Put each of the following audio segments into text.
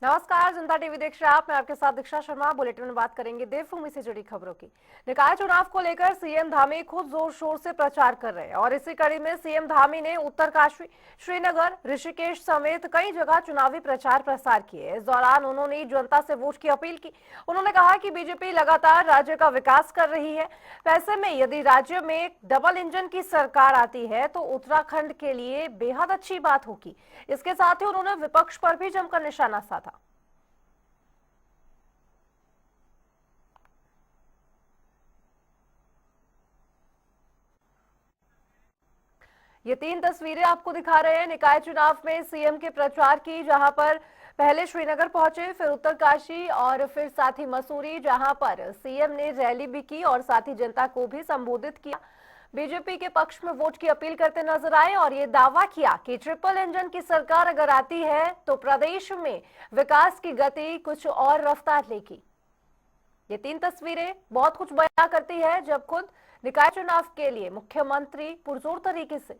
नमस्कार, जनता टीवी देख रहे हैं आप। मैं आपके साथ दीक्षा शर्मा। बुलेटिन में बात करेंगे देवभूमि से जुड़ी खबरों की। निकाय चुनाव को लेकर सीएम धामी खुद जोर शोर से प्रचार कर रहे हैं और इसी कड़ी में सीएम धामी ने उत्तरकाशी, श्रीनगर, ऋषिकेश समेत कई जगह चुनावी प्रचार प्रसार किए। इस दौरान उन्होंने जनता से वोट की अपील की। उन्होंने कहा कि बीजेपी लगातार राज्य का विकास कर रही है। ऐसे में यदि राज्य में डबल इंजन की सरकार आती है तो उत्तराखंड के लिए बेहद अच्छी बात होगी। इसके साथ ही उन्होंने विपक्ष पर भी जमकर निशाना साधा। ये 3 तस्वीरें आपको दिखा रहे हैं निकाय चुनाव में सीएम के प्रचार की, जहां पर पहले श्रीनगर पहुंचे, फिर उत्तरकाशी और फिर साथ ही मसूरी, जहां पर सीएम ने रैली भी की और साथ ही जनता को भी संबोधित किया। बीजेपी के पक्ष में वोट की अपील करते नजर आए और ये दावा किया कि ट्रिपल इंजन की सरकार अगर आती है तो प्रदेश में विकास की गति कुछ और रफ्तार लेगी। ये 3 तस्वीरें बहुत कुछ बयां करती है, जब खुद निकाय चुनाव के लिए मुख्यमंत्री पुरजोर तरीके से।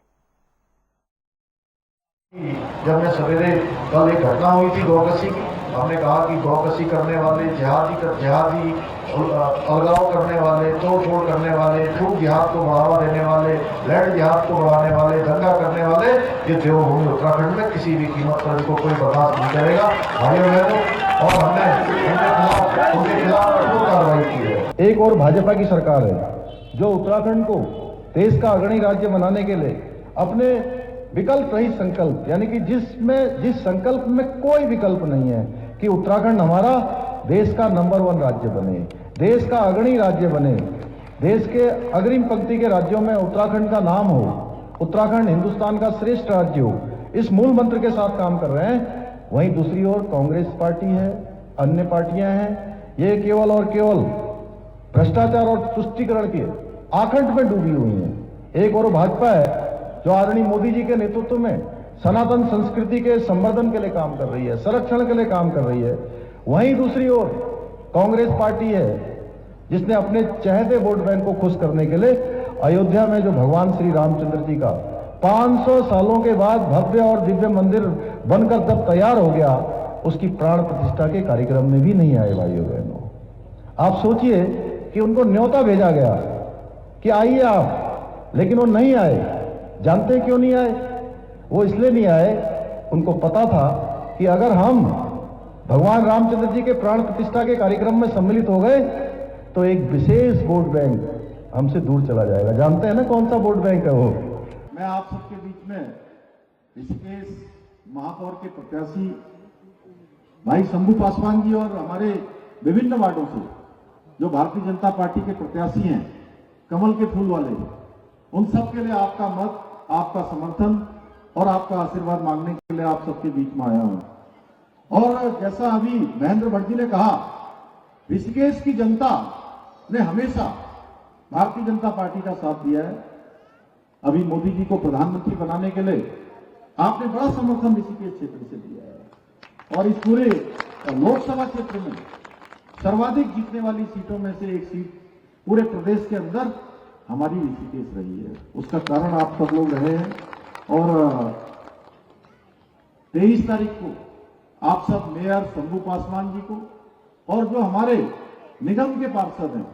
जब मैं सवेरे कल एक घटना हुई थी गौकसी की, हमने कहा कि गौकसी करने वाले, जिहादी अलगाव करने वाले, तोड़ फोड़ करने वाले, ट्रू जिहाद को बढ़ावा देने वाले, लैंड जिहाद को बढ़ाने वाले, दंगा करने वाले, ये देवभूमि उत्तराखंड में किसी भी कीमत पर इनको कोई बर्दाश्त नहीं करेगा भाइयों बहनों। और हमने उनके खिलाफ कठोर कार्रवाई की है। एक और भाजपा की सरकार है जो उत्तराखंड को देश का अग्रणी राज्य बनाने के लिए अपने विकल्प रहित संकल्प, यानी कि जिस संकल्प में कोई विकल्प नहीं है कि उत्तराखंड हमारा देश का नंबर 1 राज्य बने, देश का अग्रणी राज्य बने, देश के अग्रिम पंक्ति के राज्यों में उत्तराखंड का नाम हो, उत्तराखंड हिंदुस्तान का श्रेष्ठ राज्य हो, इस मूल मंत्र के साथ काम कर रहे हैं। वहीं दूसरी ओर कांग्रेस पार्टी है, अन्य पार्टियां हैं, ये केवल और केवल भ्रष्टाचार और तुष्टीकरण के आखंड में डूबी हुई हैं। एक और भाजपा है जो आदरणीय मोदी जी के नेतृत्व में सनातन संस्कृति के संवर्धन के लिए काम कर रही है, संरक्षण के लिए काम कर रही है। वहीं दूसरी ओर कांग्रेस पार्टी है जिसने अपने चहेते वोट बैंक को खुश करने के लिए अयोध्या में जो भगवान श्री रामचंद्र जी का 500 सालों के बाद भव्य और दिव्य मंदिर बनकर जब तैयार हो गया, उसकी प्राण प्रतिष्ठा के कार्यक्रम में भी नहीं आए भाइयों बहनों। आप सोचिए कि उनको न्योता भेजा गया कि आइए आप, लेकिन वो नहीं आए। जानते क्यों नहीं आए? वो इसलिए नहीं आए, उनको पता था कि अगर हम भगवान रामचंद्र जी के प्राण प्रतिष्ठा के कार्यक्रम में सम्मिलित हो गए तो एक विशेष वोट बैंक हमसे दूर चला जाएगा। जानते हैं ना कौन सा वोट बैंक है वो? मैं आप सबके बीच में ऋषिकेश महापौर के प्रत्याशी भाई शंभू पासवान जी और हमारे विभिन्न वार्डों से जो भारतीय जनता पार्टी के प्रत्याशी हैं, कमल के फूल वाले, उन सब के लिए आपका मत, आपका समर्थन और आपका आशीर्वाद मांगने के लिए आप सबके बीच में आया हूं। और जैसा अभी महेंद्र भट्ट जी ने कहा, ऋषिकेश की जनता ने हमेशा भारतीय जनता पार्टी का साथ दिया है। अभी मोदी जी को प्रधानमंत्री बनाने के लिए आपने बड़ा समर्थन ऋषिकेश क्षेत्र से दिया है और इस पूरे लोकसभा क्षेत्र में सर्वाधिक जीतने वाली सीटों में से एक सीट पूरे प्रदेश के अंदर हमारी ऋषिकेश रही है। उसका कारण आप सब लोग रहे हैं। और 23 तारीख को आप सब मेयर शंभू पासवान जी को और जो हमारे निगम के पार्षद हैं,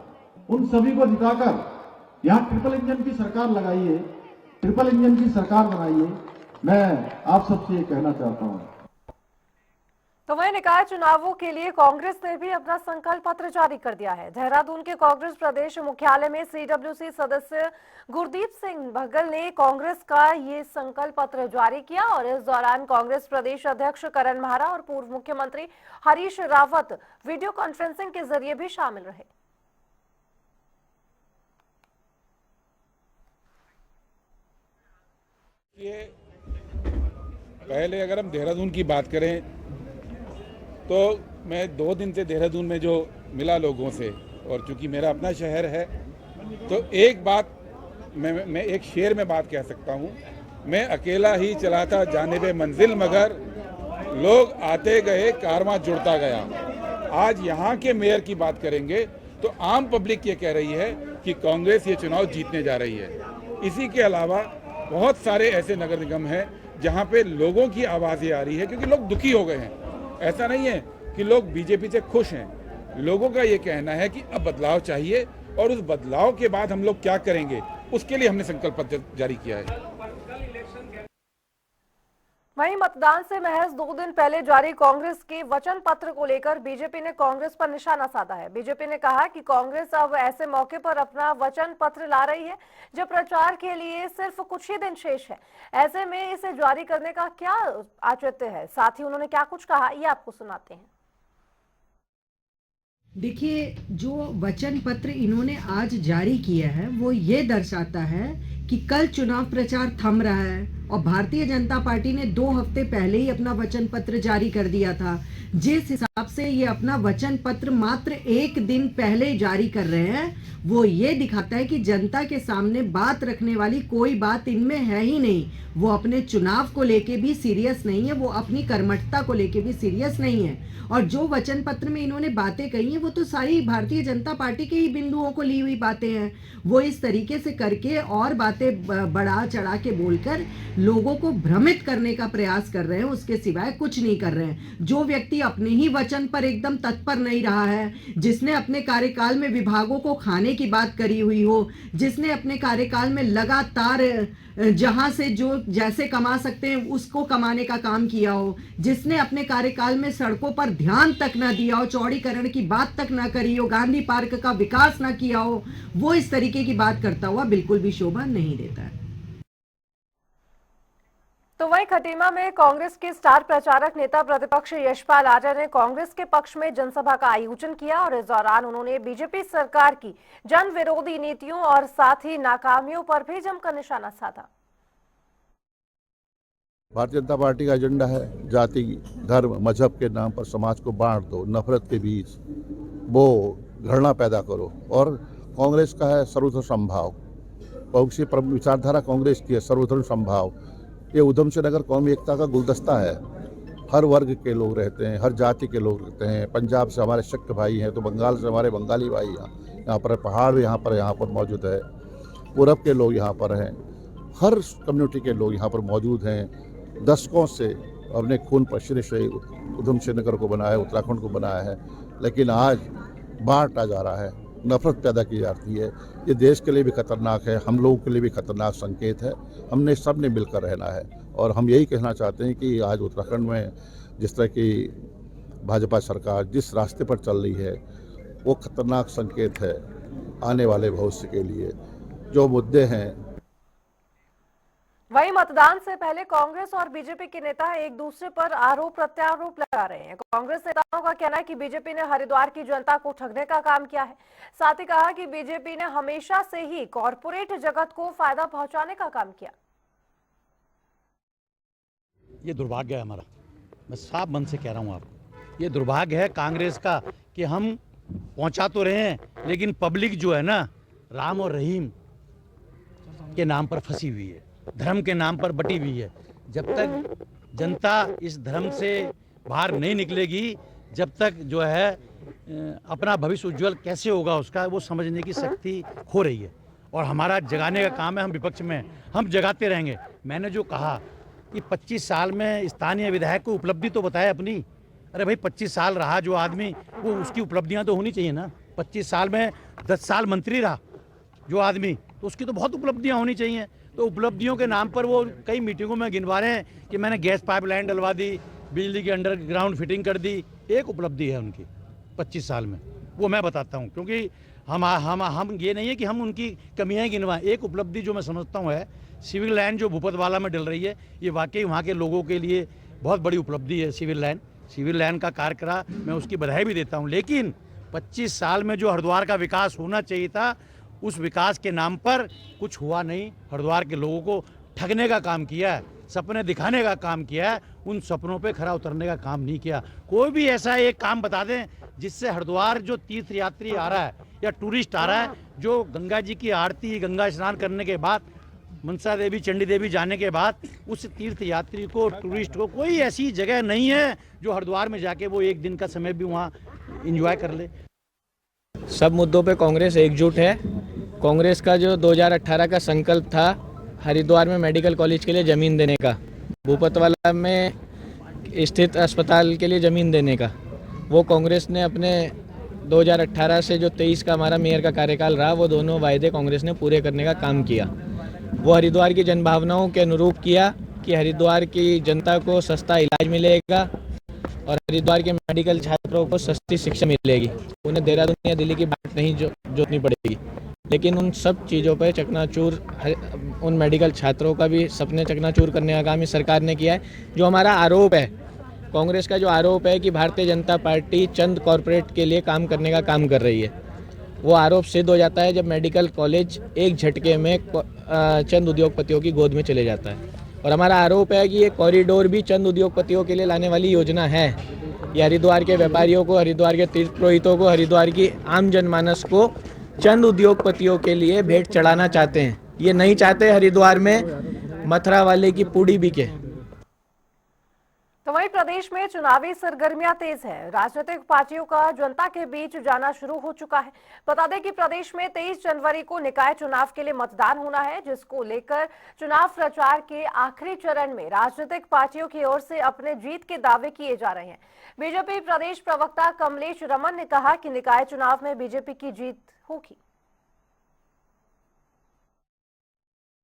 उन सभी को जिताकर यहां ट्रिपल इंजन की सरकार लगाइए, ट्रिपल इंजन की सरकार बनाइए। मैं आप सबसे ये कहना चाहता हूं। तो वहीं निकाय चुनावों के लिए कांग्रेस ने भी अपना संकल्प पत्र जारी कर दिया है। देहरादून के कांग्रेस प्रदेश मुख्यालय में सीडब्ल्यूसी सदस्य गुरदीप सिंह भगल ने कांग्रेस का ये संकल्प पत्र जारी किया और इस दौरान कांग्रेस प्रदेश अध्यक्ष करण माहरा और पूर्व मुख्यमंत्री हरीश रावत वीडियो कॉन्फ्रेंसिंग के जरिए भी शामिल रहे। ये पहले अगर हम देहरादून की बात करें तो मैं 2 दिन से देहरादून में जो मिला लोगों से, और चूंकि मेरा अपना शहर है तो एक बात मैं एक शेर में बात कह सकता हूँ, मैं अकेला ही चलाता जानिबे मंजिल मगर लोग आते गए कारवां जुड़ता गया। आज यहाँ के मेयर की बात करेंगे तो आम पब्लिक ये कह रही है कि कांग्रेस ये चुनाव जीतने जा रही है। इसी के अलावा बहुत सारे ऐसे नगर निगम हैं जहाँ पे लोगों की आवाज़ें आ रही है क्योंकि लोग दुखी हो गए हैं। ऐसा नहीं है कि लोग बीजेपी से खुश हैं। लोगों का ये कहना है कि अब बदलाव चाहिए और उस बदलाव के बाद हम लोग क्या करेंगे, उसके लिए हमने संकल्प पत्र जारी किया है। वहीं मतदान से महज 2 दिन पहले जारी कांग्रेस के वचन पत्र को लेकर बीजेपी ने कांग्रेस पर निशाना साधा है। बीजेपी ने कहा कि कांग्रेस अब ऐसे मौके पर अपना वचन पत्र ला रही है जब प्रचार के लिए सिर्फ कुछ ही दिन शेष है। ऐसे में इसे जारी करने का क्या औचित्य है, साथ ही उन्होंने क्या कुछ कहा, ये आपको सुनाते हैं। देखिए, जो वचन पत्र इन्होंने आज जारी किया है वो ये दर्शाता है कि कल चुनाव प्रचार थम रहा है और भारतीय जनता पार्टी ने 2 हफ्ते पहले ही अपना वचन पत्र जारी कर दिया था। जिस हिसाब से ये अपना वचन पत्र मात्र 1 दिन पहले जारी कर रहे हैं, वो ये दिखाता है कि जनता के सामने बात रखने वाली कोई बात इनमें है ही नहीं। वो अपने चुनाव को लेके भी सीरियस नहीं है, वो अपनी कर्मठता को लेके भी सीरियस नहीं है। और जो वचन पत्र में इन्होंने बातें कही हैं वो तो सारी भारतीय जनता पार्टी के ही बिंदुओं को ली हुई बातें हैं। वो इस तरीके से करके और बातें बढ़ा चढ़ा के बोलकर लोगों को भ्रमित करने का प्रयास कर रहे हैं, उसके सिवाय कुछ नहीं कर रहे हैं। जो व्यक्ति अपने ही वचन पर एकदम तत्पर नहीं रहा है, जिसने अपने कार्यकाल में विभागों को खाने की बात करी हुई हो, जिसने अपने कार्यकाल में लगातार जहां से जो जैसे कमा सकते हैं उसको कमाने का काम किया हो, जिसने अपने कार्यकाल में सड़कों पर ध्यान तक ना दिया हो, चौड़ीकरण की बात तक ना करी हो, गांधी पार्क का विकास ना किया हो, वो इस तरीके की बात करता हुआ बिल्कुल भी शोभा नहीं देता है। तो वहीं खटीमा में कांग्रेस के स्टार प्रचारक नेता प्रतिपक्ष यशपाल आर्य ने कांग्रेस के पक्ष में जनसभा का आयोजन किया और इस दौरान उन्होंने बीजेपी सरकार की जन विरोधी नीतियों और साथ ही नाकामियों पर भी जमकर निशाना साधा। भारतीय जनता पार्टी का एजेंडा है जाति, धर्म, मजहब के नाम पर समाज को बांट दो, नफरत के बीच वो घृणा पैदा करो। और कांग्रेस का है सर्वधर्म समभाव, बहुमुखी विचारधारा कांग्रेस की है, सर्वधर्म समभाव। ये उधम सिंह नगर कौमी एकता का गुलदस्ता है। हर वर्ग के लोग रहते हैं, हर जाति के लोग रहते हैं। पंजाब से हमारे सिख भाई हैं तो बंगाल से हमारे बंगाली भाई यहाँ पर, पहाड़ भी यहाँ पर मौजूद है, पूरब के लोग यहाँ पर हैं, हर कम्युनिटी के लोग यहाँ पर मौजूद हैं। दशकों से अपने खून पसीने से उधम सिंह नगर को बनाया है, उत्तराखंड को बनाया है, लेकिन आज बांटा जा रहा है, नफरत पैदा की जाती है। ये देश के लिए भी खतरनाक है, हम लोगों के लिए भी खतरनाक संकेत है। हमने सब ने मिलकर रहना है और हम यही कहना चाहते हैं कि आज उत्तराखंड में जिस तरह की भाजपा सरकार जिस रास्ते पर चल रही है वो खतरनाक संकेत है आने वाले भविष्य के लिए। जो मुद्दे हैं, वहीं मतदान से पहले कांग्रेस और बीजेपी के नेता एक दूसरे पर आरोप प्रत्यारोप लगा रहे हैं। कांग्रेस नेताओं का कहना है कि बीजेपी ने हरिद्वार की जनता को ठगने का काम किया है। साथ ही कहा कि बीजेपी ने हमेशा से ही कॉरपोरेट जगत को फायदा पहुंचाने का काम किया। ये दुर्भाग्य है हमारा, मैं साफ मन से कह रहा हूँ आपको, ये दुर्भाग्य है कांग्रेस का कि हम पहुंचा तो रहे हैं लेकिन पब्लिक जो है ना, राम और रहीम के नाम पर फंसी हुई है, धर्म के नाम पर बटी हुई है। जब तक जनता इस धर्म से बाहर नहीं निकलेगी, जब तक जो है अपना भविष्य उज्जवल कैसे होगा उसका वो समझने की शक्ति खो रही है। और हमारा जगाने का काम है, हम विपक्ष में हम जगाते रहेंगे। मैंने जो कहा कि 25 साल में स्थानीय विधायक को उपलब्धि तो बताए अपनी। अरे भाई 25 साल रहा जो आदमी, वो उसकी उपलब्धियां तो होनी चाहिए ना। 25 साल में 10 साल मंत्री रहा जो आदमी, तो उसकी तो बहुत उपलब्धियां होनी चाहिए। तो उपलब्धियों के नाम पर वो कई मीटिंगों में गिनवा रहे हैं कि मैंने गैस पाइपलाइन डलवा दी, बिजली की अंडरग्राउंड फिटिंग कर दी। एक उपलब्धि है उनकी 25 साल में, वो मैं बताता हूँ, क्योंकि हम ये नहीं है कि हम उनकी कमियाँ गिनवाएं। एक उपलब्धि जो मैं समझता हूँ है सिविल लाइन जो भूपतवाला में डल रही है, ये वाकई वहाँ के लोगों के लिए बहुत बड़ी उपलब्धि है। सिविल लाइन का कार्य करा, मैं उसकी बधाई भी देता हूँ। लेकिन 25 साल में जो हरिद्वार का विकास होना चाहिए था, उस विकास के नाम पर कुछ हुआ नहीं। हरिद्वार के लोगों को ठगने का काम किया है, सपने दिखाने का काम किया है, उन सपनों पे खरा उतरने का काम नहीं किया। कोई भी ऐसा एक काम बता दें जिससे हरिद्वार जो तीर्थ यात्री आ रहा है या टूरिस्ट आ रहा है, जो गंगा जी की आरती, गंगा स्नान करने के बाद, मनसा देवी, चंडी देवी जाने के बाद, उस तीर्थ यात्री को, टूरिस्ट को कोई ऐसी जगह नहीं है जो हरिद्वार में जाके वो एक दिन का समय भी वहाँ एंजॉय कर ले। सब मुद्दों पे कांग्रेस एकजुट है। कांग्रेस का जो 2018 का संकल्प था हरिद्वार में मेडिकल कॉलेज के लिए ज़मीन देने का, भूपतवाला में स्थित अस्पताल के लिए ज़मीन देने का, वो कांग्रेस ने अपने 2018 से जो 23 का हमारा मेयर का कार्यकाल रहा, वो दोनों वायदे कांग्रेस ने पूरे करने का काम किया। वो हरिद्वार की जनभावनाओं के अनुरूप किया कि हरिद्वार की जनता को सस्ता इलाज मिलेगा और हरिद्वार के मेडिकल छात्रों को सस्ती शिक्षा मिलेगी। उन्हें देहरादून या दिल्ली की बात नहीं जोतनी पड़ेगी। लेकिन उन सब चीज़ों पर चकनाचूर, उन मेडिकल छात्रों का भी सपने चकनाचूर करने का काम इस सरकार ने किया है। जो हमारा आरोप है, कांग्रेस का जो आरोप है कि भारतीय जनता पार्टी चंद कॉरपोरेट के लिए काम करने का काम कर रही है, वो आरोप सिद्ध हो जाता है जब मेडिकल कॉलेज एक झटके में चंद उद्योगपतियों की गोद में चले जाता है। और हमारा आरोप है कि ये कॉरिडोर भी चंद उद्योगपतियों के लिए लाने वाली योजना है। ये हरिद्वार के व्यापारियों को, हरिद्वार के तीर्थ पुरोहितों को, हरिद्वार की आम जनमानस को चंद उद्योगपतियों के लिए भेंट चढ़ाना चाहते हैं। ये नहीं चाहते हरिद्वार में मथुरा वाले की पूड़ी बिके। तो वहीं प्रदेश में चुनावी सरगर्मियां तेज है। राजनीतिक पार्टियों का जनता के बीच जाना शुरू हो चुका है। बता दें कि प्रदेश में 23 जनवरी को निकाय चुनाव के लिए मतदान होना है, जिसको लेकर चुनाव प्रचार के आखिरी चरण में राजनीतिक पार्टियों की ओर से अपने जीत के दावे किए जा रहे हैं। बीजेपी प्रदेश प्रवक्ता कमलेश रमन ने कहा कि निकाय चुनाव में बीजेपी की जीत होगी।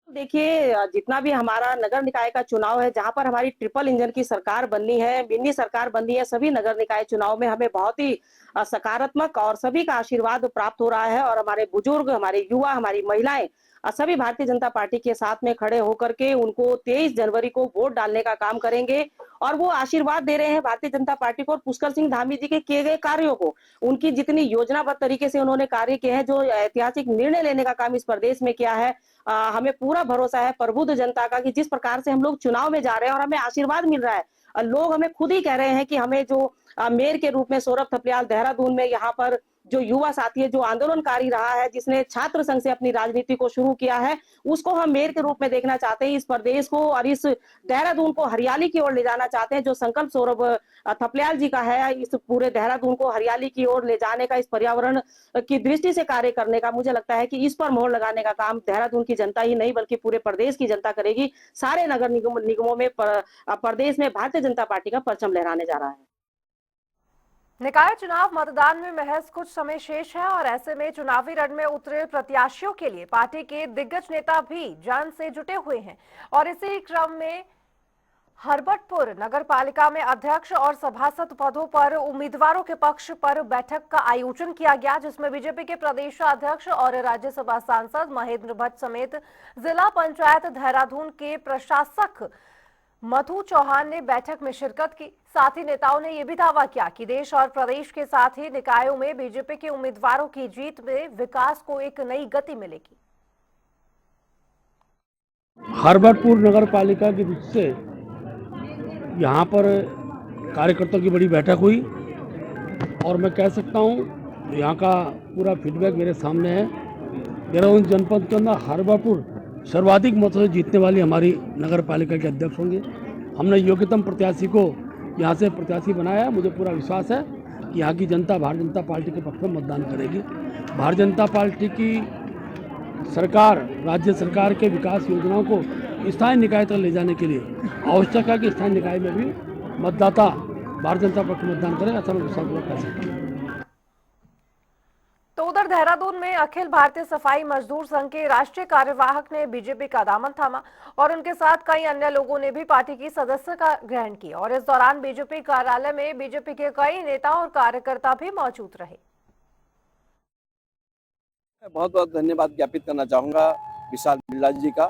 देखिए, जितना भी हमारा नगर निकाय का चुनाव है, जहां पर हमारी ट्रिपल इंजन की सरकार बननी है, मिनी सरकार बननी है, सभी नगर निकाय चुनाव में हमें बहुत ही सकारात्मक और सभी का आशीर्वाद प्राप्त हो रहा है। और हमारे बुजुर्ग, हमारे युवा, हमारी महिलाएं सभी भारतीय जनता पार्टी के साथ में खड़े होकर के उनको 23 जनवरी को वोट डालने का काम करेंगे और वो आशीर्वाद दे रहे हैं भारतीय जनता पार्टी को और पुष्कर सिंह धामी जी के किए गए कार्यों को। उनकी जितनी योजनाबद्ध तरीके से उन्होंने कार्य किए हैं, जो ऐतिहासिक निर्णय लेने का काम इस प्रदेश में किया है, हमें पूरा भरोसा है प्रबुद्ध जनता का कि जिस प्रकार से हम लोग चुनाव में जा रहे हैं और हमें आशीर्वाद मिल रहा है। लोग हमें खुद ही कह रहे हैं कि हमें जो मेयर के रूप में सौरभ थपलियाल देहरादून में यहाँ पर जो युवा साथी है, जो आंदोलनकारी रहा है, जिसने छात्र संघ से अपनी राजनीति को शुरू किया है, उसको हम मेयर के रूप में देखना चाहते हैं। इस प्रदेश को और इस देहरादून को हरियाली की ओर ले जाना चाहते हैं। जो संकल्प सौरभ थपलियाल जी का है, इस पूरे देहरादून को हरियाली की ओर ले जाने का, इस पर्यावरण की दृष्टि से कार्य करने का, मुझे लगता है कि इस पर मोहर लगाने का काम देहरादून की जनता ही नहीं बल्कि पूरे प्रदेश की जनता करेगी। सारे नगर निगमों में प्रदेश में भारतीय जनता पार्टी का परचम लहराने जा रहा है। निकाय चुनाव मतदान में महज कुछ समय शेष है और ऐसे में चुनावी रण में उतरे प्रत्याशियों के लिए पार्टी के दिग्गज नेता भी जान से जुटे हुए हैं। और इसी क्रम में हरबटपुर नगर पालिका में अध्यक्ष और सभासद पदों पर उम्मीदवारों के पक्ष पर बैठक का आयोजन किया गया, जिसमें बीजेपी के प्रदेशाध्यक्ष और राज्यसभा सांसद महेंद्र भट्ट समेत जिला पंचायत देहरादून के प्रशासक मधु चौहान ने बैठक में शिरकत की। साथ ही नेताओं ने यह भी दावा किया कि देश और प्रदेश के साथ ही निकायों में बीजेपी के उम्मीदवारों की जीत में विकास को एक नई गति मिलेगी। हरबटपुर नगर पालिका की तरफ से यहाँ पर कार्यकर्ताओं की बड़ी बैठक हुई और मैं कह सकता हूँ यहाँ का पूरा फीडबैक मेरे सामने है। देहरादून जनपद के अंदर हरबटपुर सर्वाधिक मतों से जीतने वाली हमारी नगर पालिका के अध्यक्ष होंगे। हमने योग्यतम प्रत्याशी को यहाँ से प्रत्याशी बनाया। मुझे पूरा विश्वास है कि यहाँ की जनता भारतीय जनता पार्टी के पक्ष में मतदान करेगी। भारतीय जनता पार्टी की सरकार, राज्य सरकार के विकास योजनाओं को स्थानीय निकाय तक ले जाने के लिए आवश्यक है कि स्थानीय निकाय में भी मतदाता भारतीय जनता पार्टी मतदान करें, ऐसा मैं विश्वास कर सकता हूँ। तो उधर देहरादून में अखिल भारतीय सफाई मजदूर संघ के राष्ट्रीय कार्यवाहक ने बीजेपी का दामन थामा और उनके साथ कई अन्य लोगों ने भी पार्टी की सदस्यता ग्रहण की। और इस दौरान बीजेपी कार्यालय में बीजेपी के कई नेता और कार्यकर्ता भी मौजूद रहे। बहुत बहुत धन्यवाद ज्ञापित करना चाहूँगा विशाल बिरला जी का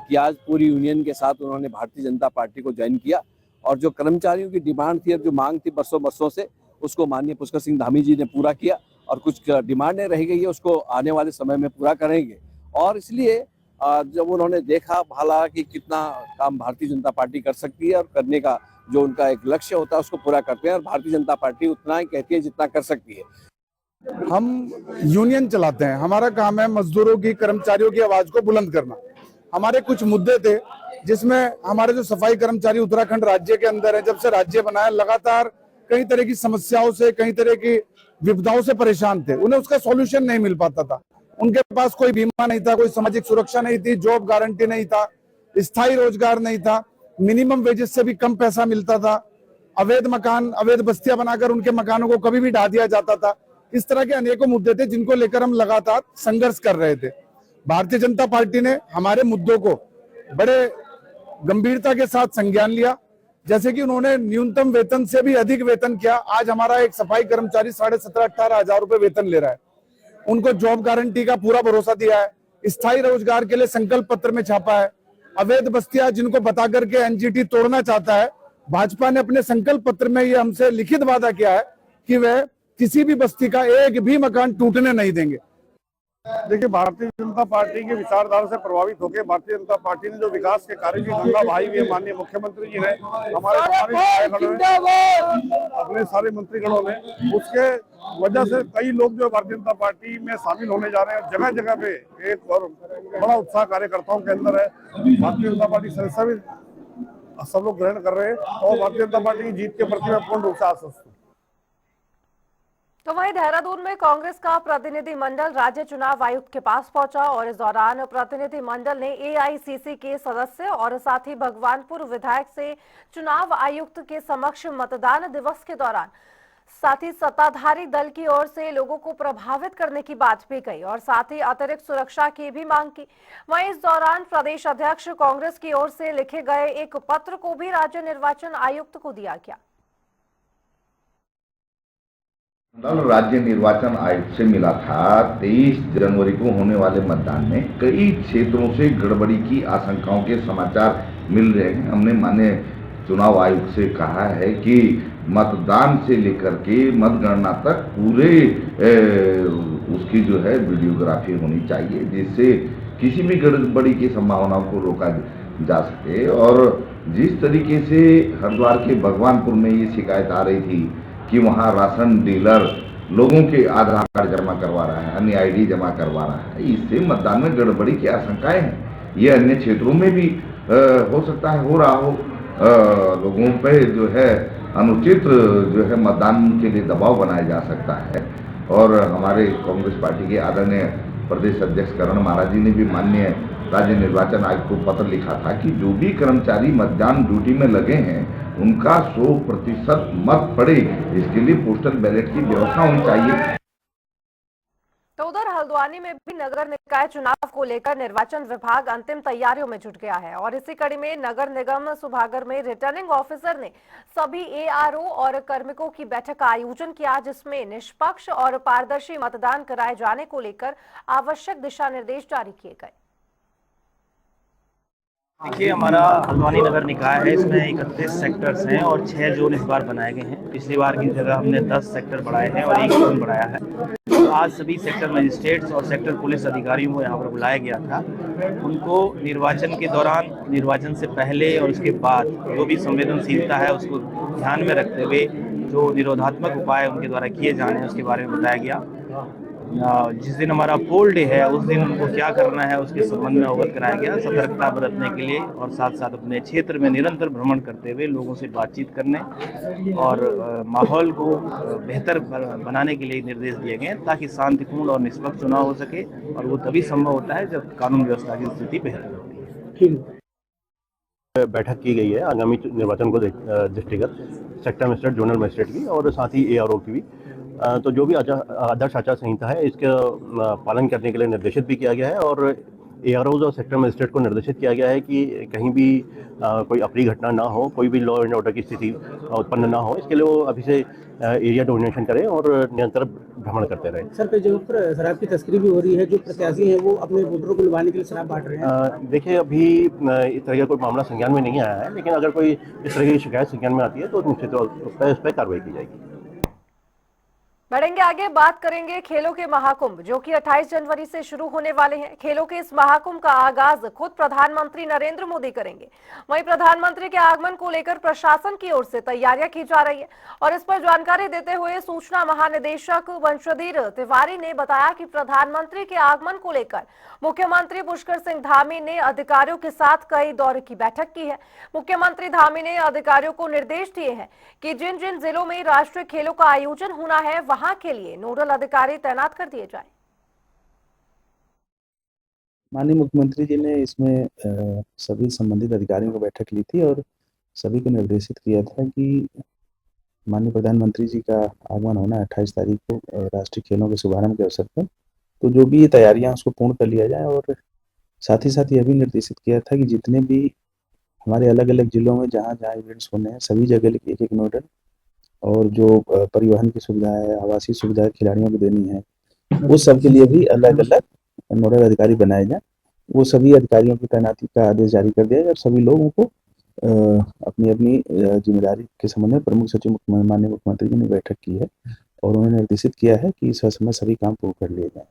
कि आज पूरी यूनियन के साथ उन्होंने भारतीय जनता पार्टी को ज्वाइन किया और जो कर्मचारियों की डिमांड थी और जो मांग थी बरसों से, उसको माननीय पुष्कर सिंह धामी जी ने पूरा किया और कुछ डिमांडें रह गई है उसको आने वाले समय में पूरा करेंगे। और इसलिए जब उन्होंने देखा भला कि कितना काम भारतीय जनता पार्टी कर सकती है और करने का जो उनका एक लक्ष्य होता है उसको पूरा करते हैं और भारतीय जनता पार्टी उतना ही कहती है जितना कर सकती है। हम यूनियन चलाते हैं, हमारा काम है मजदूरों की, कर्मचारियों की आवाज को बुलंद करना। हमारे कुछ मुद्दे थे जिसमें हमारे जो सफाई कर्मचारी उत्तराखंड राज्य के अंदर है, जब से राज्य बनाया लगातार कई तरह की समस्याओं से, कई तरह की विपदाओं से परेशान थे। उन्हें उसका सॉल्यूशन नहीं मिल पाता था। उनके पास कोई बीमा नहीं था, कोई सामाजिक सुरक्षा नहीं थी, जॉब गारंटी नहीं था, स्थायी रोजगार नहीं था, मिनिमम वेजेस से भी कम पैसा मिलता था। अवैध मकान, अवैध बस्तियां बनाकर उनके मकानों को कभी भी ढा दिया जाता था। इस तरह के अनेकों मुद्दे थे जिनको लेकर हम लगातार संघर्ष कर रहे थे। भारतीय जनता पार्टी ने हमारे मुद्दों को बड़े गंभीरता के साथ संज्ञान लिया। जैसे कि उन्होंने न्यूनतम वेतन से भी अधिक वेतन किया। आज हमारा एक सफाई कर्मचारी 17,500-18 हजार रुपए वेतन ले रहा है। उनको जॉब गारंटी का पूरा भरोसा दिया है। स्थायी रोजगार के लिए संकल्प पत्र में छापा है। अवैध बस्तियां जिनको बता करके एनजीटी तोड़ना चाहता है, भाजपा ने अपने संकल्प पत्र में ये हमसे लिखित वादा किया है कि वह किसी भी बस्ती का एक भी मकान टूटने नहीं देंगे। देखिए, भारतीय जनता पार्टी की विचारधारा से प्रभावित होकर भारतीय जनता पार्टी ने जो विकास के कार्य की गंगा बहाई हुई है, माननीय मुख्यमंत्री जी ने, हमारे अपने सारे मंत्रीगणों ने, उसके वजह से कई लोग जो भारतीय जनता पार्टी में शामिल होने जा रहे हैं। जगह जगह पे एक और बड़ा उत्साह कार्यकर्ताओं के अंदर है। भारतीय जनता पार्टी सदस्य भी सब लोग ग्रहण कर रहे हैं और भारतीय जनता पार्टी की जीत के प्रति मैं पूर्ण रूप से आश्वस्त हूँ। तो वहीं देहरादून में कांग्रेस का प्रतिनिधि मंडल राज्य चुनाव आयुक्त के पास पहुंचा और इस दौरान प्रतिनिधि मंडल ने एआईसीसी के सदस्य और साथ ही भगवानपुर विधायक से चुनाव आयुक्त के समक्ष मतदान दिवस के दौरान साथ ही सत्ताधारी दल की ओर से लोगों को प्रभावित करने की बात भी कही और साथ ही अतिरिक्त सुरक्षा की भी मांग की। वहीं इस दौरान प्रदेश अध्यक्ष कांग्रेस की ओर से लिखे गए एक पत्र को भी राज्य निर्वाचन आयुक्त को दिया गया। राज्य निर्वाचन आयुक्त से मिला था। 23 जनवरी को होने वाले मतदान में कई क्षेत्रों से गड़बड़ी की आशंकाओं के समाचार मिल रहे हैं। हमने माननीय चुनाव आयुक्त से कहा है कि मतदान से लेकर के मतगणना तक पूरे उसकी जो है वीडियोग्राफी होनी चाहिए, जिससे किसी भी गड़बड़ी की संभावनाओं को रोका जा सके। और जिस तरीके से हरिद्वार के भगवानपुर में ये शिकायत आ रही थी कि वहाँ राशन डीलर लोगों के आधार कार्ड जमा करवा रहा है, अन्य आईडी जमा करवा रहा है, इससे मतदान में गड़बड़ी की आशंकाएं हैं। ये अन्य क्षेत्रों में भी हो सकता है हो रहा हो। लोगों पे जो है अनुचित जो है मतदान के लिए दबाव बनाया जा सकता है। और हमारे कांग्रेस पार्टी के आदरणीय प्रदेश अध्यक्ष करण महाराज जी ने भी माननीय राज्य निर्वाचन आयुक्त को पत्र लिखा था कि जो भी कर्मचारी मतदान ड्यूटी में लगे हैं उनका 100% मत पड़े, इसके लिए पोस्टल बैलेट की व्यवस्था होनी चाहिए। तो उधर हल्द्वानी में भी नगर निकाय चुनाव को लेकर निर्वाचन विभाग अंतिम तैयारियों में जुट गया है और इसी कड़ी में नगर निगम सुभागर में रिटर्निंग ऑफिसर ने सभी एआरओ और कार्मिकों की बैठक का आयोजन किया, जिसमें निष्पक्ष और पारदर्शी मतदान कराए जाने को लेकर आवश्यक दिशा निर्देश जारी किए गए। देखिए, हमारा हल्द्वानी नगर निकाय है, इसमें 31 सेक्टर्स हैं और 6 जोन इस बार बनाए गए हैं। पिछली बार की जगह हमने 10 सेक्टर बढ़ाए हैं और 1 जोन बढ़ाया है। तो आज सभी सेक्टर मजिस्ट्रेट्स और सेक्टर पुलिस अधिकारियों को यहाँ पर बुलाया गया था। उनको निर्वाचन के दौरान, निर्वाचन से पहले और उसके बाद जो भी संवेदनशीलता है उसको ध्यान में रखते हुए जो निरोधात्मक उपाय उनके द्वारा किए जाने हैं उसके बारे में बताया गया। जिस दिन हमारा पोल डे है उस दिन उनको क्या करना है उसके संबंध में अवगत कराया गया, सतर्कता बरतने के लिए और साथ साथ अपने क्षेत्र में निरंतर भ्रमण करते हुए लोगों से बातचीत करने और माहौल को बेहतर बनाने के लिए निर्देश दिए गए ताकि शांतिपूर्ण और निष्पक्ष चुनाव हो सके। और वो तभी संभव होता है जब कानून व्यवस्था की स्थिति बेहतर होती है। बैठक की गई है आगामी निर्वाचन को दृष्टिगत सेक्टर मजिस्ट्रेट, जोनल मजिस्ट्रेट की और साथ ही एआरओ की भी। तो जो भी आदर्श आचार संहिता है इसका पालन करने के लिए निर्देशित भी किया गया है और एआरओज और सेक्टर मजिस्ट्रेट को निर्देशित किया गया है कि कहीं भी कोई अप्रिय घटना ना हो, कोई भी लॉ एंड ऑर्डर की स्थिति उत्पन्न ना हो, इसके लिए वो अभी से एरिया डोमिनेशन करें और निरंतर भ्रमण करते रहें। सर, कई जगहों पर शराब की तस्करी भी हो रही है, जो प्रत्याशी हैं वो अपने वोटरों को लुभाने के लिए शराब बांट रहे हैं। देखिए, अभी इस तरह का कोई मामला संज्ञान में नहीं आया है, लेकिन अगर कोई इस तरह की शिकायत संज्ञान में आती है तो निश्चित उस पर कार्रवाई की जाएगी। बढ़ेंगे आगे, बात करेंगे खेलों के महाकुंभ जो कि 28 जनवरी से शुरू होने वाले हैं। खेलों के इस महाकुंभ का आगाज खुद प्रधानमंत्री नरेंद्र मोदी करेंगे। वहीं प्रधानमंत्री के आगमन को लेकर प्रशासन की ओर से तैयारियां की जा रही है और इस पर जानकारी देते हुए सूचना महानिदेशक वंशधीर तिवारी ने बताया कि प्रधानमंत्री के आगमन को लेकर मुख्यमंत्री पुष्कर सिंह धामी ने अधिकारियों के साथ कई दौर की बैठक की है। मुख्यमंत्री धामी ने अधिकारियों को निर्देश दिए हैं कि जिन जिन जिलों में राष्ट्रीय खेलों का आयोजन होना है वहां के लिए नोडल अधिकारी तैनात कर दिए जाए। माननीय मुख्यमंत्री जी ने इसमें सभी संबंधित अधिकारियों को बैठक ली थी और सभी को निर्देशित किया था कि माननीय प्रधानमंत्री जी का आगमन होना है 28 तारीख को राष्ट्रीय खेलों के शुभारंभ के अवसर पर, तो जो भी ये तैयारियां उसको पूर्ण कर लिया जाए। और साथ ही यह भी निर्देशित किया था कि जितने भी हमारे अलग अलग जिलों में जहाँ जहाँ इवेंट्स होने हैं सभी जगह एक एक नोडल और जो परिवहन की सुविधा है, आवासीय सुविधा खिलाड़ियों को देनी है, उस सब के लिए भी अलग अलग नोडल अधिकारी बनाए जाए। वो सभी अधिकारियों की तैनाती का आदेश जारी कर दिया जाए और सभी लोगों को अपनी अपनी जिम्मेदारी के संबंध में प्रमुख सचिव माननीय मुख्यमंत्री जी ने बैठक की है और उन्होंने निर्देशित किया है कि समय सभी काम पूर्ण कर लिए जाए।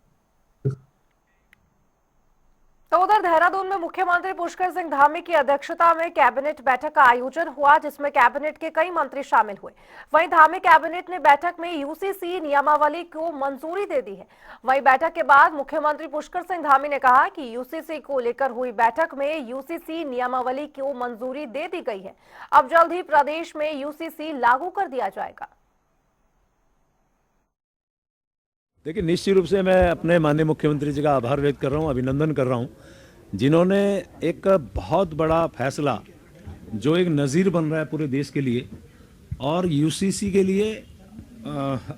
तो उधर देहरादून में मुख्यमंत्री पुष्कर सिंह धामी की अध्यक्षता में कैबिनेट बैठक का आयोजन हुआ, जिसमें कैबिनेट के कई मंत्री शामिल हुए। वहीं धामी कैबिनेट ने बैठक में यूसीसी नियमावली को मंजूरी दे दी है। वहीं बैठक के बाद मुख्यमंत्री पुष्कर सिंह धामी ने कहा कि यूसीसी को लेकर हुई बैठक में यूसीसी नियमावली को मंजूरी दे दी गई है। अब जल्द ही प्रदेश में यूसीसी लागू कर दिया जाएगा। देखिए, निश्चित रूप से मैं अपने माननीय मुख्यमंत्री जी का आभार व्यक्त कर रहा हूँ, अभिनंदन कर रहा हूँ, जिन्होंने एक बहुत बड़ा फैसला जो एक नज़ीर बन रहा है पूरे देश के लिए और यूसीसी के लिए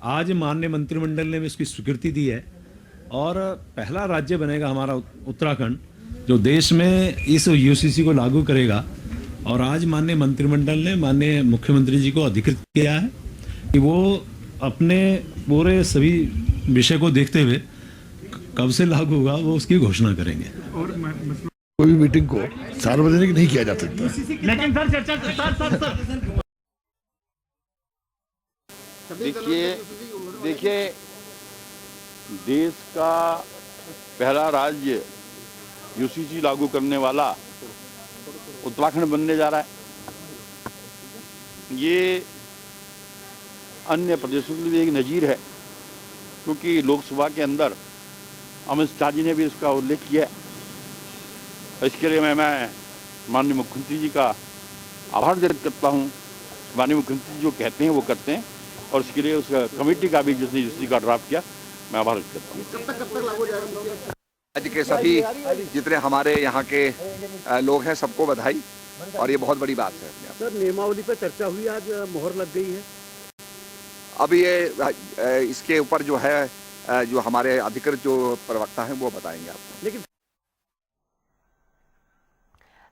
आज माननीय मंत्रिमंडल ने भी इसकी स्वीकृति दी है और पहला राज्य बनेगा हमारा उत्तराखंड जो देश में इस यूसीसी को लागू करेगा। और आज माननीय मंत्रिमंडल ने माननीय मुख्यमंत्री जी को अधिकृत किया है कि वो अपने पूरे सभी विषय को देखते हुए कब से लागू होगा वो उसकी घोषणा करेंगे। और कोई भी मीटिंग को सार्वजनिक नहीं किया जा सकता। लेकिन सर चर्चा देखिए देश का पहला राज्य यूसीसी लागू करने वाला उत्तराखंड बनने जा रहा है। ये अन्य प्रदेशों के लिए एक नजीर है, क्योंकि लोकसभा के अंदर अमित शाह जी ने भी इसका उल्लेख किया है। इसके लिए मैं माननीय मुख्यमंत्री जी का आभार व्यक्त करता हूँ। माननीय मुख्यमंत्री जी जो कहते हैं वो करते हैं और इसके लिए उस कमेटी का भी जिसने यूसीसी का ड्राफ्ट किया, मैं आभार व्यक्त करता हूँ। राज्य के सभी जितने हमारे यहाँ के लोग हैं सबको बधाई और ये बहुत बड़ी बात है। सर, नियमावली पर चर्चा हुई, आज मोहर लग गई है। अब ये इसके ऊपर जो है जो हमारे अधिकृत जो प्रवक्ता हैं वो बताएंगे आपको। लेकिन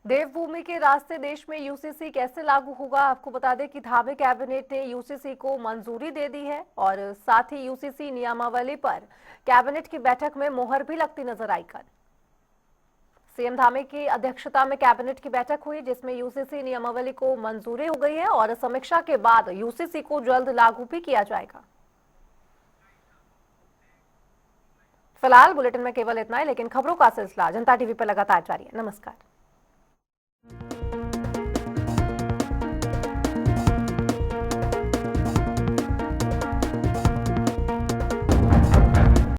देवभूमि के रास्ते देश में यूसीसी कैसे लागू होगा, आपको बता दें कि धामी कैबिनेट ने यूसीसी को मंजूरी दे दी है और साथ ही यूसीसी नियमावली पर कैबिनेट की बैठक में मोहर भी लगती नजर आई। कल सीएम धामी की अध्यक्षता में कैबिनेट की बैठक हुई, जिसमें यूसीसी नियमावली को मंजूरी हो गई है और समीक्षा के बाद यूसीसी को जल्द लागू भी किया जाएगा। फिलहाल बुलेटिन में केवल इतना ही, लेकिन खबरों का सिलसिला जनता टीवी पर लगातार जारी है। नमस्कार।